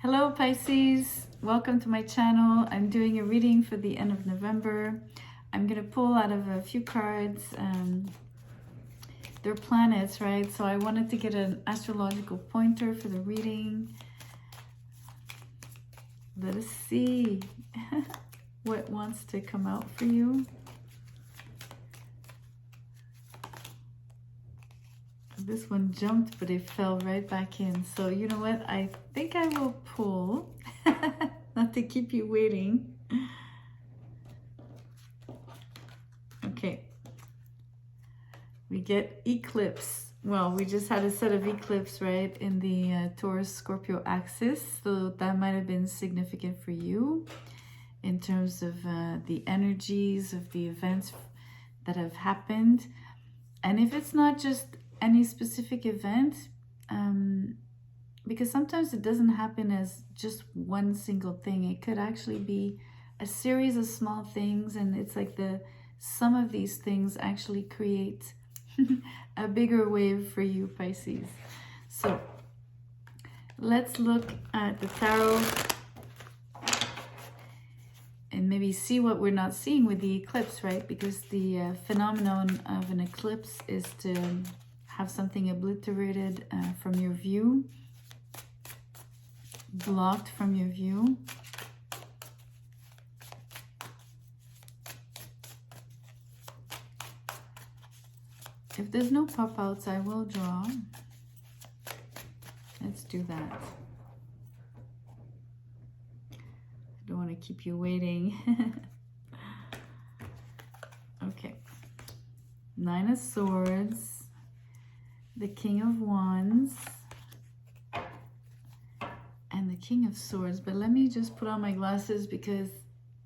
Hello Pisces, welcome to my channel. I'm doing a reading for the end of November. I'm going to pull out of a few cards. They're planets, right? So I wanted to get an astrological pointer for the reading. Let us see what wants to come out for you. This one jumped, but it fell right back in. So you know what? I think I will pull, not to keep you waiting. Okay. We get eclipse. Well, we just had a set of eclipse, right, in the Taurus-Scorpio axis. So that might have been significant for you in terms of the energies of the events that have happened. And if it's not just any specific event, because sometimes it doesn't happen as just one single thing. It could actually be a series of small things, and it's like the sum of these things actually create a bigger wave for you, Pisces. So let's look at the tarot and maybe see what we're not seeing with the eclipse, right? Because the phenomenon of an eclipse is to have something obliterated from your view, blocked from your view. If there's no pop-outs, I will draw. Let's do that. I don't want to keep you waiting. Okay. Nine of Swords. The King of Wands and the King of Swords. But let me just put on my glasses because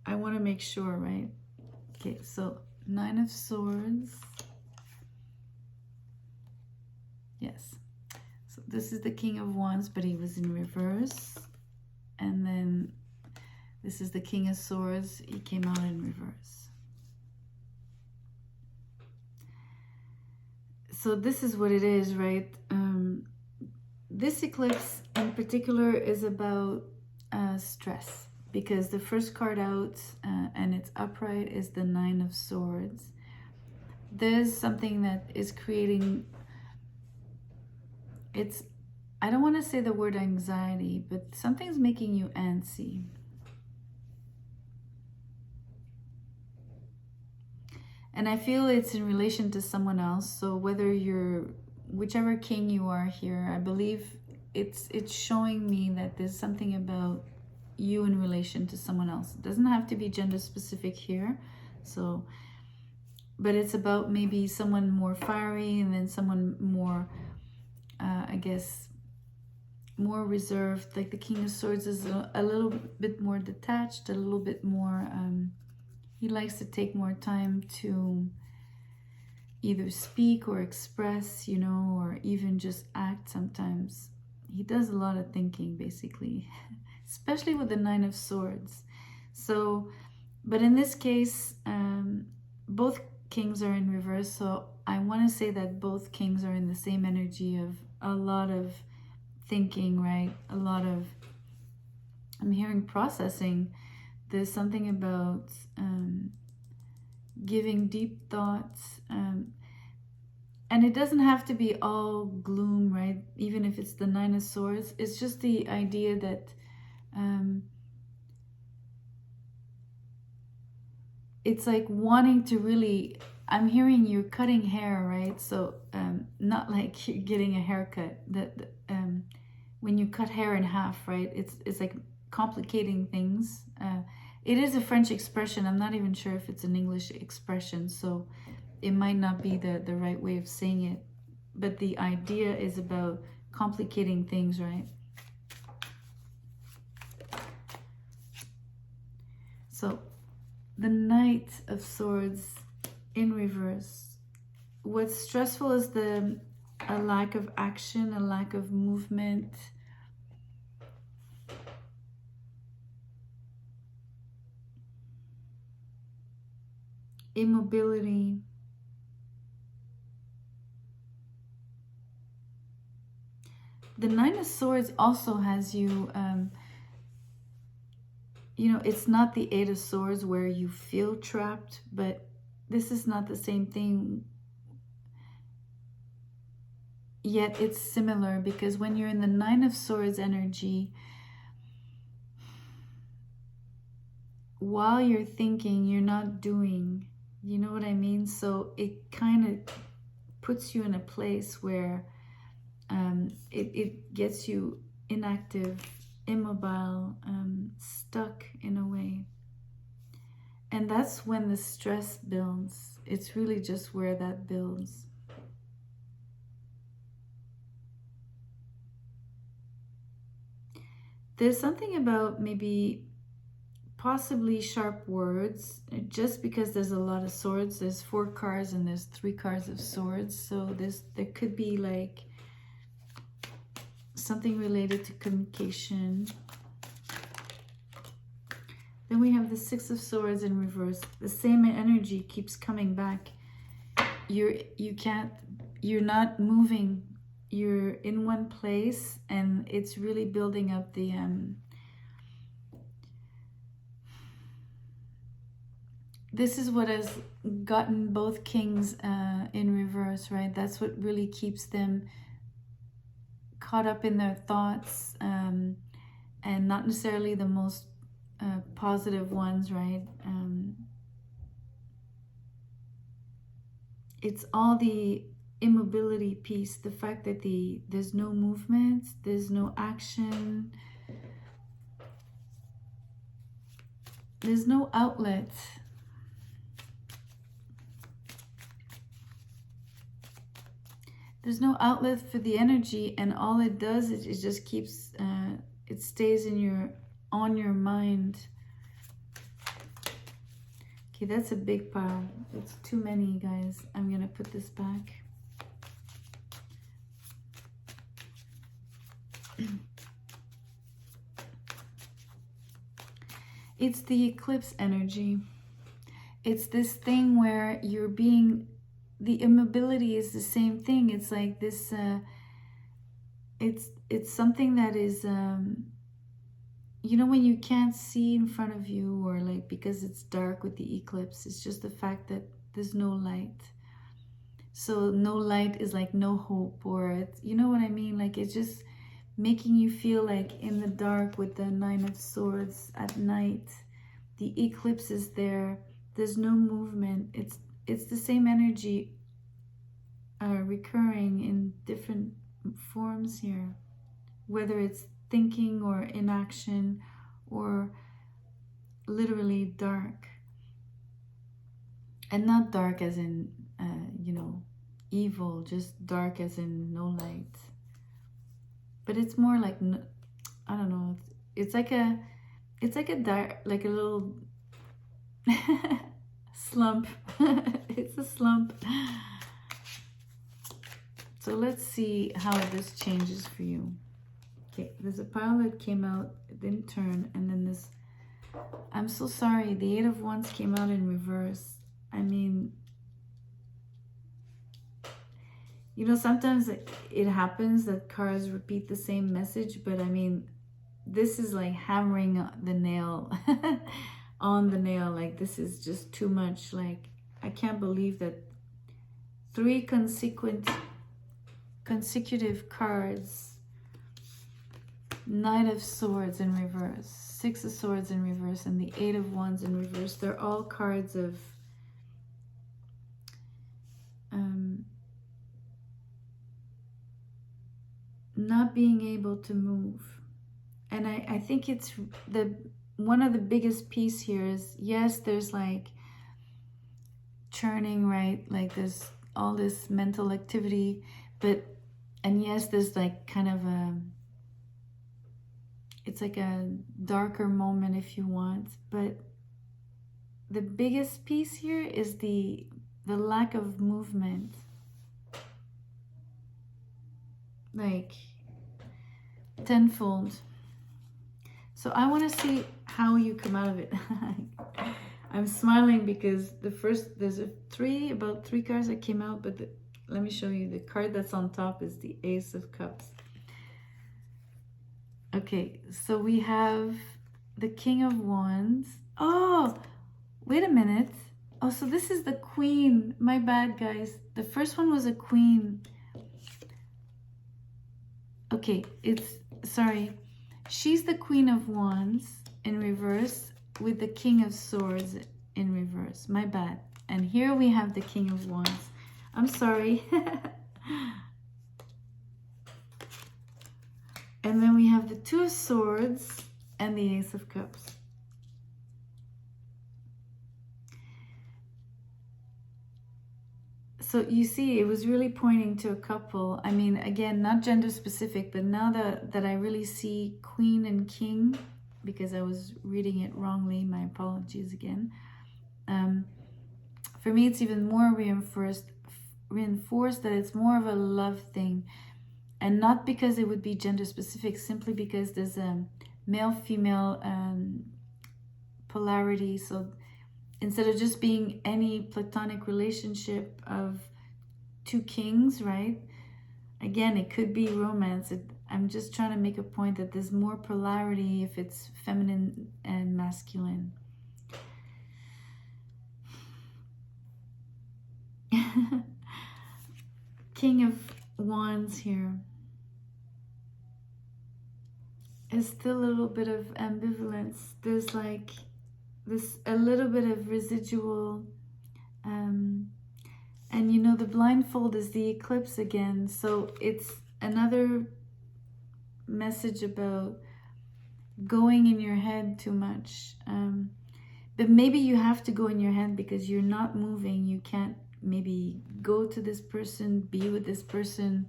I want to make sure, right? Okay, so Nine of Swords. Yes. So this is the King of Wands, but he was in reverse. And then this is the King of Swords. He came out in reverse. So this is what it is, right? This eclipse in particular is about stress, because the first card out and it's upright is the Nine of Swords. There's something that is creating, I don't want to say the word anxiety, but something's making you antsy. And I feel it's in relation to someone else. So whether you're, whichever king you are here, I believe it's showing me that there's something about you in relation to someone else. It doesn't have to be gender specific here. So, but it's about maybe someone more fiery and then someone more, I guess, more reserved. Like the King of Swords is a little bit more detached, a little bit more, he likes to take more time to either speak or express, you know, or even just act sometimes. He does a lot of thinking, basically, especially with the Nine of Swords. So, but in this case, both kings are in reverse. So I want to say that both kings are in the same energy of a lot of thinking, right? A lot of, I'm hearing processing. There's something about giving deep thoughts, and it doesn't have to be all gloom, right? Even if it's the Nine of Swords, it's just the idea that it's like wanting to really, I'm hearing you're cutting hair, right? So not like you're getting a haircut, that when you cut hair in half, right? It's like complicating things. It is a French expression. I'm not even sure if it's an English expression, so it might not be the right way of saying it. But the idea is about complicating things, right? So the Knight of Swords in reverse. What's stressful is a lack of action, a lack of movement. Immobility. The Nine of Swords also has you you know, it's not the Eight of Swords where you feel trapped, but this is not the same thing. Yet it's similar, because when you're in the Nine of Swords energy, while you're thinking, you're not doing. You know what I mean? So it kind of puts you in a place where it gets you inactive, immobile, stuck in a way. And that's when the stress builds. It's really just where that builds. There's something about maybe possibly sharp words, just because there's a lot of swords. There's 4 cards and there's 3 cards of swords. So there could be like something related to communication. Then we have the 6 of Swords in reverse. The same energy keeps coming back. You're not moving. You're in one place, and it's really building up the this is what has gotten both kings in reverse, right? That's what really keeps them caught up in their thoughts, and not necessarily the most positive ones, right? It's all the immobility piece, the fact that there's no movement, there's no action, there's no outlet. There's no outlet for the energy, and all it does is it just keeps, it stays on your mind. Okay, that's a big pile. It's too many, guys. I'm gonna put this back. It's the eclipse energy. It's this thing where you're being, the immobility is the same thing. It's like this, it's something that is, you know, when you can't see in front of you, or like because it's dark with the eclipse, it's just the fact that there's no light. So no light is like no hope, or it's, you know what I mean? Like it's just making you feel like in the dark with the Nine of Swords at night. The eclipse is there. There's no movement. It's the same energy recurring in different forms here, whether it's thinking or inaction or literally dark. And not dark as in, you know, evil, just dark as in no light. But it's more like, I don't know, it's like a dark, like a little slump. It's a slump. So let's see how this changes for you. Okay, there's a pile that came out, it didn't turn, and then this, I'm so sorry, the Eight of Wands came out in reverse. I mean, you know, sometimes it happens that cards repeat the same message, but I mean, this is like hammering the nail on the nail. Like, this is just too much. Like, I can't believe that 3 consecutive cards. Knight of Swords in reverse, 6 of Swords in reverse, and the 8 of Wands in reverse. They're all cards of not being able to move. And I think it's one of the biggest piece here is, yes, there's like churning, right? Like there's all this mental activity, and yes, there's like kind of it's like a darker moment if you want, but the biggest piece here is the lack of movement. Like tenfold. So I want to see how you come out of it. I'm smiling because there's about three cards that came out, but let me show you. The card that's on top is the Ace of Cups. Okay, so we have the King of Wands. Oh, wait a minute. Oh, so this is the Queen. My bad, guys. The first one was a Queen. Okay, sorry. She's the Queen of Wands in reverse with the King of Swords in reverse. My bad. And here we have the King of Wands. I'm sorry. And then we have the Two of Swords and the Ace of Cups. So you see, it was really pointing to a couple. I mean, again, not gender specific, but now that I really see Queen and King, because I was reading it wrongly, my apologies again. For me, it's even more reinforced that it's more of a love thing. And not because it would be gender specific, simply because there's a male-female polarity. So instead of just being any platonic relationship of two kings, right? Again, it could be romance. I'm just trying to make a point that there's more polarity if it's feminine and masculine. King of Wands here. There's still a little bit of ambivalence. There's like this, a little bit of residual, and you know, the blindfold is the eclipse again. So it's another message about going in your head too much. But maybe you have to go in your head because you're not moving. You can't maybe go to this person, be with this person,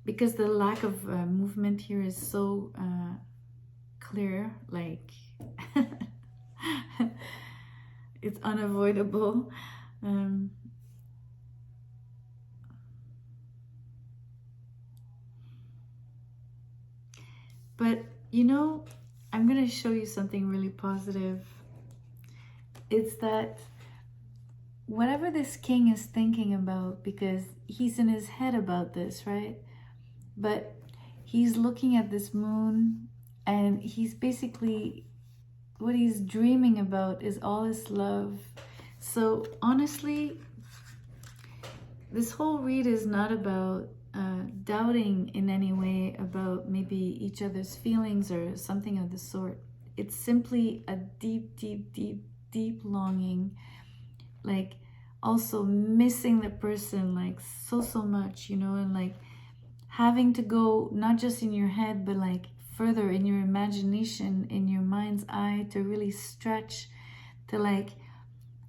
because the lack of movement here is so clear, like it's unavoidable. But you know, I'm gonna show you something really positive. It's that whatever this king is thinking about, because he's in his head about this, right? But he's looking at this moon, and he's basically, what he's dreaming about is all his love. So honestly, this whole read is not about doubting in any way about maybe each other's feelings or something of the sort. It's simply a deep, deep, deep, deep longing, like also missing the person like so much, you know, and like having to go not just in your head, but like further in your imagination, in your mind's eye, to really stretch, to like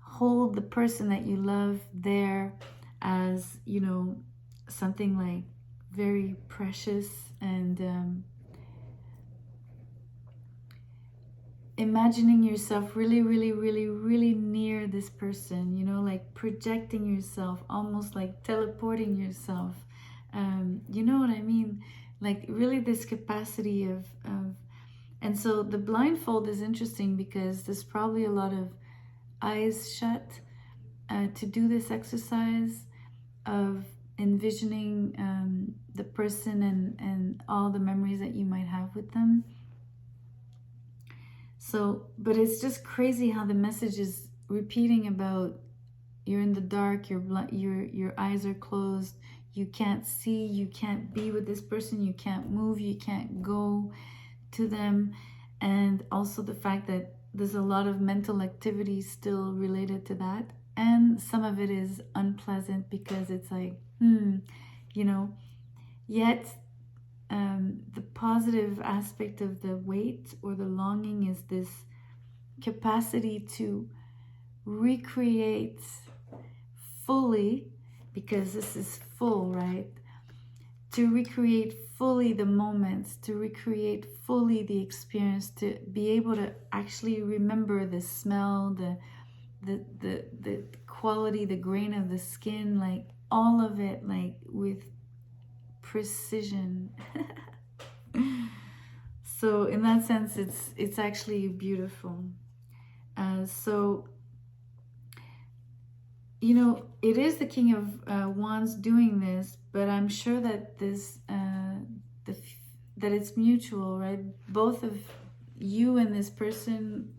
hold the person that you love there as, you know, something like very precious, and imagining yourself really, really, really, really near this person, you know, like projecting yourself, almost like teleporting yourself. You know what I mean? Like really this capacity of and so the blindfold is interesting because there's probably a lot of eyes shut to do this exercise of envisioning the person and all the memories that you might have with them. So, but it's just crazy how the message is repeating about you're in the dark, your eyes are closed, you can't see, you can't be with this person, you can't move, you can't go to them, and also the fact that there's a lot of mental activity still related to that, and some of it is unpleasant because it's like, you know, yet the positive aspect of the weight or the longing is this capacity to recreate fully, because this is full, right? To recreate fully the moments, to recreate fully the experience, to be able to actually remember the smell, the quality, the grain of the skin, like all of it, like with precision. So in that sense, it's actually beautiful. So you know, it is the King of Wands doing this, but I'm sure that that it's mutual, right? Both of you and this person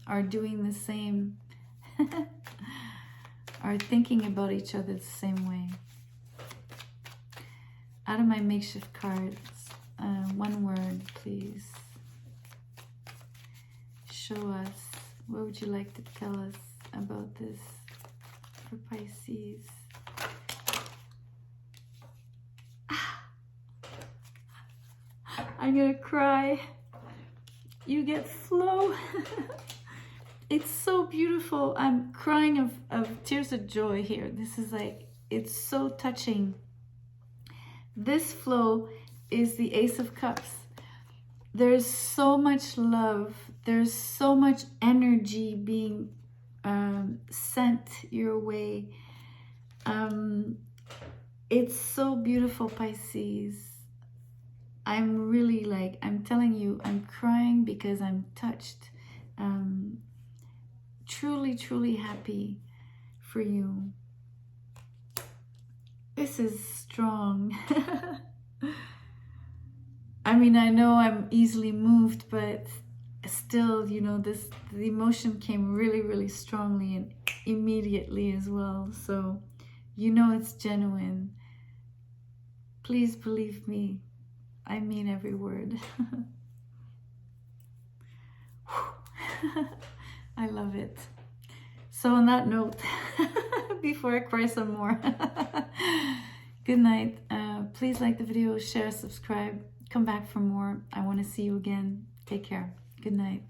are doing the same, are thinking about each other the same way. Out of my makeshift cards, one word, please. Show us. What would you like to tell us about this for Pisces? I'm gonna cry. You get flow. It's so beautiful. I'm crying of tears of joy here. This is like, it's so touching. This flow is the Ace of Cups. There's so much love. There's so much energy being sent your way. It's so beautiful, Pisces. I'm really like, I'm telling you, I'm crying because I'm touched. Truly, truly happy for you. This is strong. I mean, I know I'm easily moved, but still, you know, the emotion came really, really strongly and immediately as well. So, you know it's genuine. Please believe me. I mean every word. I love it. So on that note, before I cry some more, good night. Please like the video, share, subscribe, come back for more. I want to see you again. Take care. Good night.